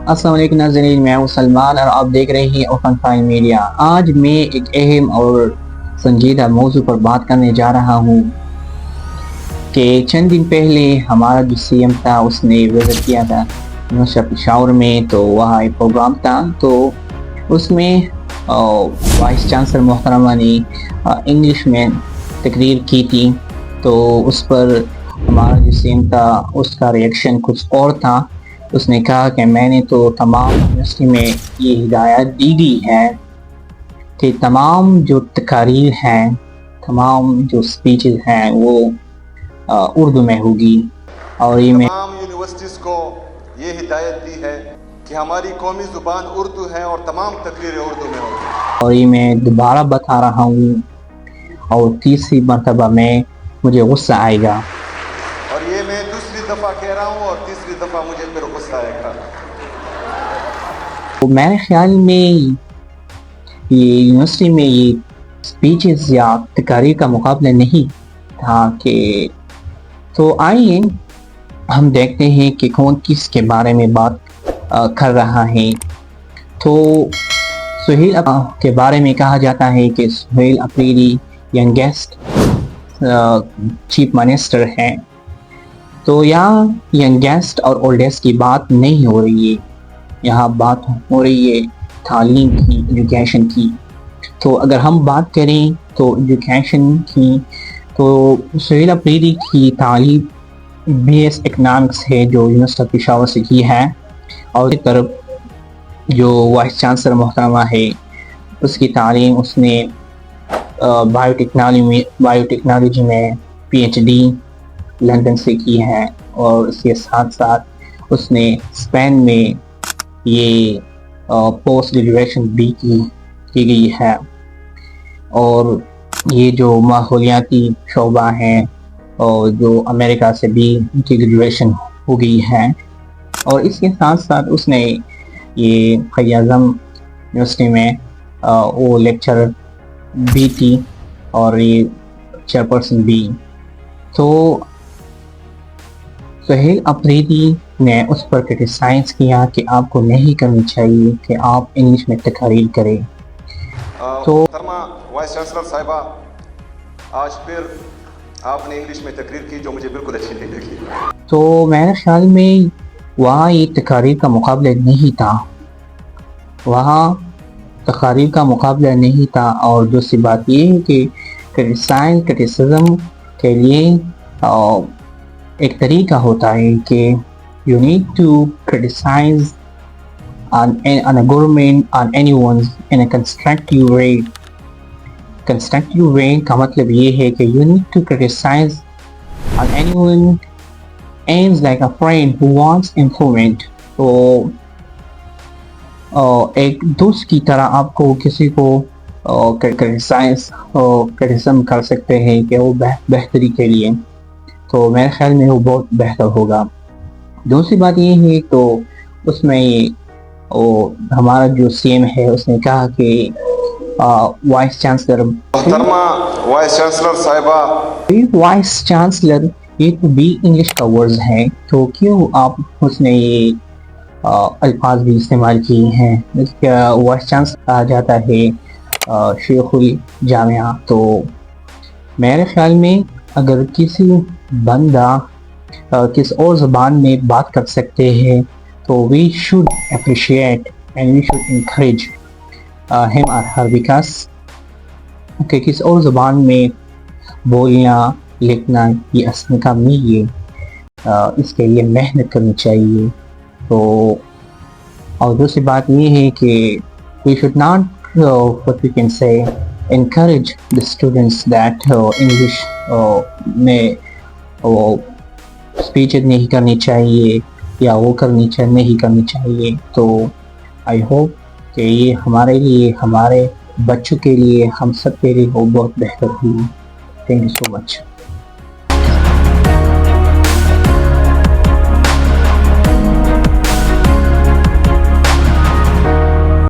السلام علیکم ناظرین، میں ہوں سلمان اور آپ دیکھ رہے ہیں اوپن فائل میڈیا۔ آج میں ایک اہم اور سنجیدہ موضوع پر بات کرنے جا رہا ہوں کہ چند دن پہلے ہمارا جو سی ایم تھا اس نے وزٹ کیا تھا یونیورسٹی پشاور میں، تو وہاں ایک پروگرام تھا، تو اس میں وائس چانسلر محترمہ نے انگلش میں تقریر کی تھی، تو اس پر ہمارا جو سی ایم تھا اس کا ریئیکشن کچھ اور تھا۔ اس نے کہا کہ میں نے تو تمام یونیورسٹی میں یہ ہدایت دی گئی ہے کہ تمام جو تقاریر ہیں، تمام جو سپیچز ہیں وہ اردو میں ہوگی، اور یہ میں تمام یونیورسٹیز کو یہ ہدایت دی ہے کہ ہماری قومی زبان اردو ہے اور تمام تقریریں اردو میں ہوگی، اور یہ میں دوبارہ بتا رہا ہوں، اور تیسری مرتبہ میں مجھے غصہ آئے گا، اور یہ میں دوسری دفعہ کہہ رہا ہوں اور تیسری دفعہ مجھے پھر غصہ آئے گا۔ تو میرے خیال میں یہ یونیورسٹی میں یہ سپیچز یا تقاریر کا مقابلہ نہیں تھا کہ تو آئیے ہم دیکھتے ہیں کہ کون کس کے بارے میں بات کر رہا ہے۔ تو سہیل کے بارے میں کہا جاتا ہے کہ سہیل اپریدی ینگیسٹ چیف منسٹر ہیں، تو یہاں ینگیسٹ اور اولڈیسٹ کی بات نہیں ہو رہی ہے، یہاں بات ہو رہی ہے تعلیم کی، ایجوکیشن کی۔ تو اگر ہم بات کریں تو ایجوکیشن کی، تو سہیل اپریدی کی تعلیم بی ایس اکنامکس ہے جو یونیورسٹی پشاور سے کی ہے، اور ایک طرف جو وائس چانسلر محترمہ ہے اس کی تعلیم اس نے بایو ٹیکنالوجی میں پی ایچ ڈی لندن سے کی ہے، اور اس کے ساتھ ساتھ اس نے اسپین میں یہ پوسٹ گریجویشن بھی کی گئی ہے، اور یہ جو ماحولیاتی شعبہ ہیں اور جو امریکہ سے بھی ان کی گریجویشن ہو گئی ہے، اور اس کے ساتھ ساتھ اس نے یہ قائد اعظم یونیورسٹی میں وہ لیکچرر بھی تھی اور یہ چیئرپرسن بھی۔ تو سہیل اپریدی نے اس پر کرٹیسائز کیا کہ آپ کو نہیں کرنی چاہیے کہ آپ انگلش میں تقاریر کریں۔ تو محترمہ وائس چانسلر صاحبہ، آج پھر آپ نے انگلش میں تقریر کی جو مجھے بالکل اچھی نہیں لگی۔ تو میرے خیال میں وہاں یہ تقاریر کا مقابلہ نہیں تھا، وہاں تقاریر کا مقابلہ نہیں تھا، اور دوسری بات یہ ہے کہ کرٹیسزم کے لیے ایک طریقہ ہوتا ہے کہ you need to criticize on a government, on anyone in a constructive way. Constructive way کا مطلب یہ ہے کہ you need to criticize on anyone aims like a friend who wants improvement. تو ایک دوست کی طرح آپ کو کسی کو کرٹیسم کر سکتے ہیں کہ وہ بہتری کے لیے، تو میرے خیال میں وہ بہت بہتر ہوگا۔ دوسری بات یہ ہے تو اس میں ہمارا جو سی ایم ہے اس نے کہا کہ وائس چانسلر محترمہ وائس چانسلر صاحبہ، وائس چانسلر یہ تو بھی انگلش کا ورڈ ہے، تو کیوں آپ اس نے یہ الفاظ بھی استعمال کیے ہیں؟ وائس چانسلر کہا جاتا ہے شیخ الجامعہ۔ تو میرے خیال میں اگر کسی بندہ کس اور زبان میں بات کر سکتے ہیں تو we should appreciate and we should encourage him or her، because کہ کس اور زبان میں بولنا لکھنا یہ اصل کام نہیں ہے، اس کے لیے محنت کرنی چاہیے۔ تو اور دوسری بات یہ ہے کہ we should not what we can say encourage the students that English میں اسپیچ نہیں کرنی چاہیے یا وہ نہیں کرنی چاہیے۔ تو آئی ہوپ کہ یہ ہمارے لیے، ہمارے بچوں کے لیے، ہم سب کے لیے وہ بہت بہتر ہوئی۔ Thank you so much.